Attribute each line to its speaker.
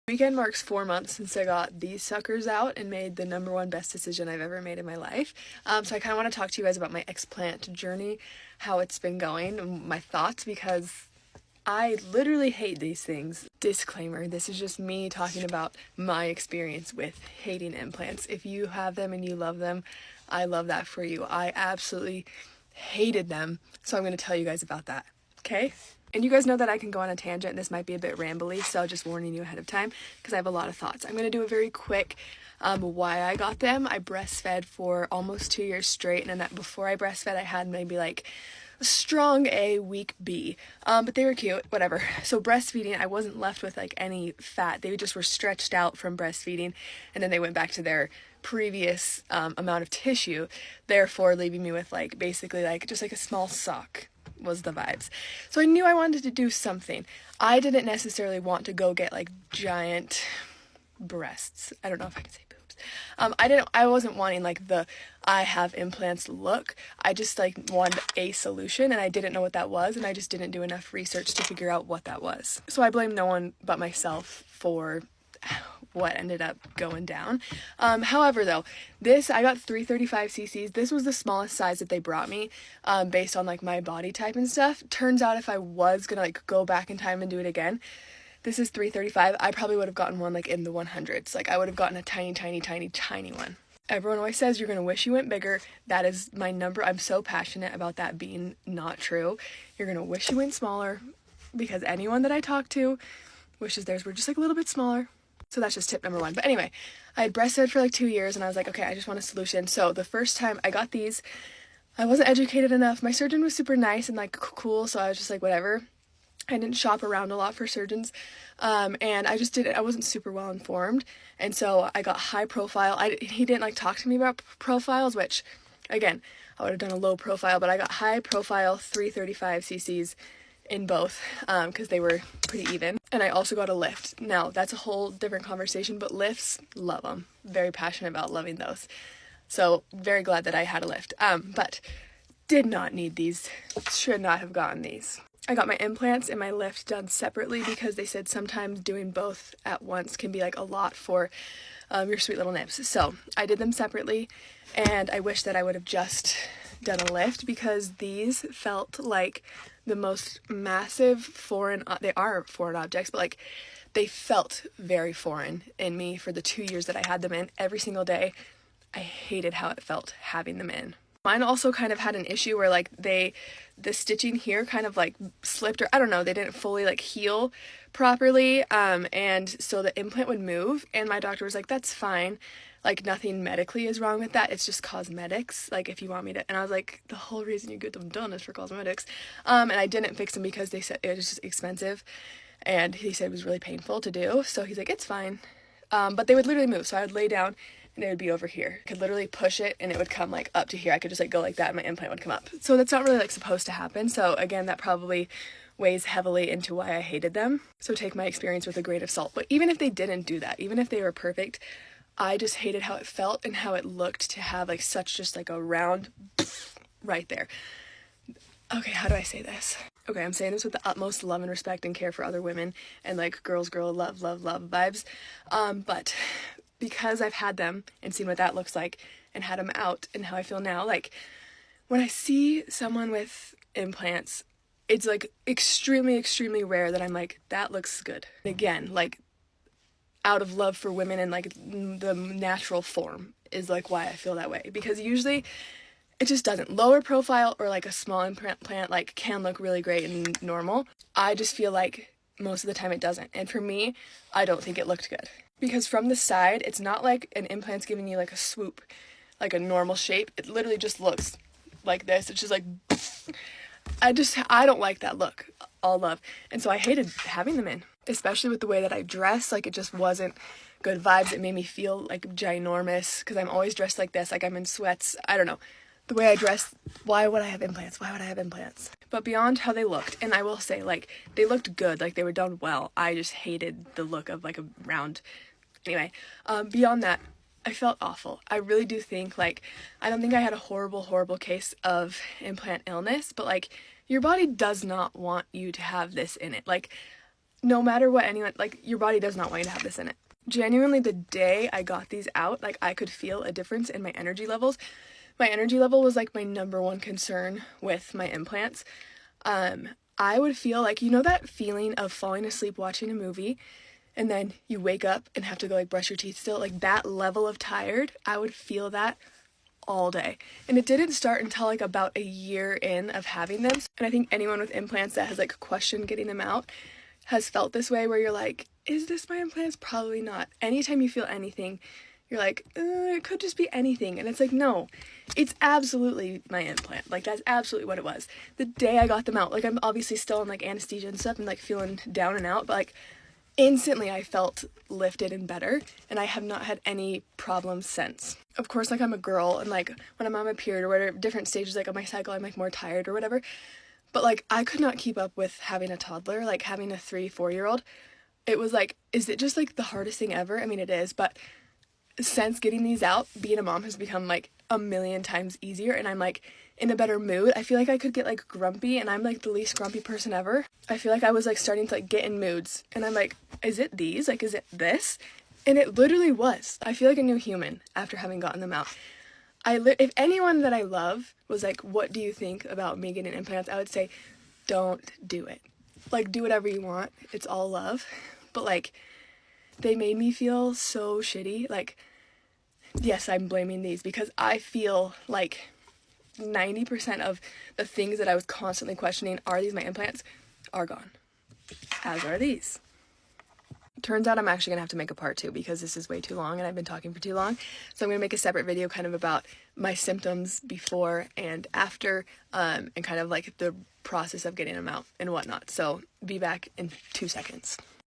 Speaker 1: Weekend marks 4 months since I got these suckers out and made the #1 best decision I've ever made in my life. So I kind of want to talk to you guys about my explant journey, how it's been going, and my thoughts, because I literally hate these things. Disclaimer, this is just me talking about my experience with hating implants. If you have them and you love them, I love that for you. I absolutely hated them, so I'm going to tell you guys about that, okay? And you guys know that I can go on a tangent. This might be a bit rambly, so just warning you ahead of time because I have a lot of thoughts. I'm going to do a very quick why I got them. I breastfed for almost 2 years straight, and that before I breastfed, I had maybe like a strong A, weak B, but they were cute, whatever. So breastfeeding, I wasn't left with like any fat. They just were stretched out from breastfeeding, and then they went back to their previous amount of tissue, therefore leaving me with like basically like just like a small sock was the vibes. So I knew I wanted to do something. I didn't necessarily want to go get like giant breasts. I don't know if I can say boobs. I wasn't wanting like the I have implants look. I just like wanted a solution, and I didn't know what that was, and I just didn't do enough research to figure out what that was. So I blame no one but myself for what ended up going down. However, though, I got 335 cc's. This was the smallest size that they brought me, based on like my body type and stuff. Turns out if I was gonna like go back in time and do it again, this is 335. I probably would have gotten one like in the 100s. Like I would have gotten a tiny, tiny, tiny, tiny one. Everyone always says you're gonna wish you went bigger. That is my number. I'm so passionate about that being not true. You're gonna wish you went smaller, because anyone that I talk to wishes theirs were just like a little bit smaller. So that's just tip #1. But anyway, I had breastfed for like 2 years, and I was like, okay, I just want a solution. So the first time I got these, I wasn't educated enough. My surgeon was super nice and like cool, so I was just like, whatever. I didn't shop around a lot for surgeons, and I wasn't super well informed, and so I got high profile. He didn't like talk to me about profiles, which, again, I would have done a low profile, but I got high profile 335 cc's in both, because they were pretty even. And I also got a lift. Now, that's a whole different conversation, but lifts, love them. Very passionate about loving those. So, very glad that I had a lift. But did not need these. Should not have gotten these. I got my implants and my lift done separately because they said sometimes doing both at once can be like a lot for your sweet little nips. So, I did them separately, and I wish that I would have just done a lift, because these felt like the most massive they are foreign objects, but like they felt very foreign in me for the 2 years that I had them in every single day. I hated how it felt having them in. Mine also kind of had an issue where like the stitching here kind of like slipped, or I don't know, they didn't fully like heal properly, and so the implant would move, and my doctor was like, that's fine. Like, nothing medically is wrong with that. It's just cosmetics. Like, if you want me to... And I was like, the whole reason you get them done is for cosmetics. And I didn't fix them because they said it was just expensive. And he said it was really painful to do. So he's like, it's fine. But they would literally move. So I would lay down, and it would be over here. I could literally push it, and it would come, like, up to here. I could just, like, go like that, and my implant would come up. So that's not really, like, supposed to happen. So, again, that probably weighs heavily into why I hated them. So take my experience with a grain of salt. But even if they didn't do that, even if they were perfect, I just hated how it felt and how it looked to have like such just like a round right there. Okay, how do I say this? Okay, I'm saying this with the utmost love and respect and care for other women and like girl, love, love, love vibes. But because I've had them and seen what that looks like and had them out and how I feel now, like when I see someone with implants, it's like extremely, extremely rare that I'm like, that looks good. Again, like out of love for women and like the natural form is like why I feel that way, because usually it just doesn't. Lower profile or like a small implant like can look really great and normal. I just feel like most of the time it doesn't, and for me, I don't think it looked good, because from the side it's not like an implant's giving you like a swoop, like a normal shape. It literally just looks like this. It's just like I don't like that look, all love. And so I hated having them in, especially with the way that I dress. Like, it just wasn't good vibes. It made me feel like ginormous, because I'm always dressed like this, like I'm in sweats. I don't know. The way I dress, why would I have implants? Why would I have implants? But beyond how they looked, and I will say, like, they looked good, like they were done well. I just hated the look of like a round. Anyway, beyond that, I felt awful. I really do think, like, I don't think I had a horrible, horrible case of implant illness, but like, your body does not want you to have this in it. Like, no matter what anyone, like, your body does not want you to have this in it. Genuinely, the day I got these out, like, I could feel a difference in my energy levels. My energy level was like my number one concern with my implants. I would feel like, you know, that feeling of falling asleep watching a movie and then you wake up and have to go like brush your teeth still, like that level of tired, I would feel that all day. And it didn't start until like about a year in of having them. And I think anyone with implants that has like questioned getting them out has felt this way, where you're like, is this my implants? Probably not. Anytime you feel anything, you're like, it could just be anything. And it's like, no, it's absolutely my implant. Like, that's absolutely what it was. The day I got them out, like, I'm obviously still on like anesthesia and stuff and like feeling down and out, but like instantly I felt lifted and better, and I have not had any problems since. Of course, like, I'm a girl, and like when I'm on my period or whatever, different stages like of my cycle, I'm like more tired or whatever. But like, I could not keep up with having a toddler, like having a 3-4-year-old. It was like, is it just like the hardest thing ever? I mean, it is, but since getting these out, being a mom has become like a million times easier, and I'm like in a better mood. I feel like I could get like grumpy, and I'm like the least grumpy person ever. I feel like I was like starting to like get in moods, and I'm like, is it these? Like, is it this? And it literally was. I feel like a new human after having gotten them out. If anyone that I love was like, what do you think about me getting implants? I would say, don't do it. Like, do whatever you want. It's all love. But like, they made me feel so shitty. Like, yes, I'm blaming these, because I feel like 90% of the things that I was constantly questioning, are these my implants, are gone. As are these. Turns out I'm actually gonna have to make a part 2 because this is way too long and I've been talking for too long. So I'm gonna make a separate video kind of about my symptoms before and after, and kind of like the process of getting them out and whatnot. So be back in 2 seconds.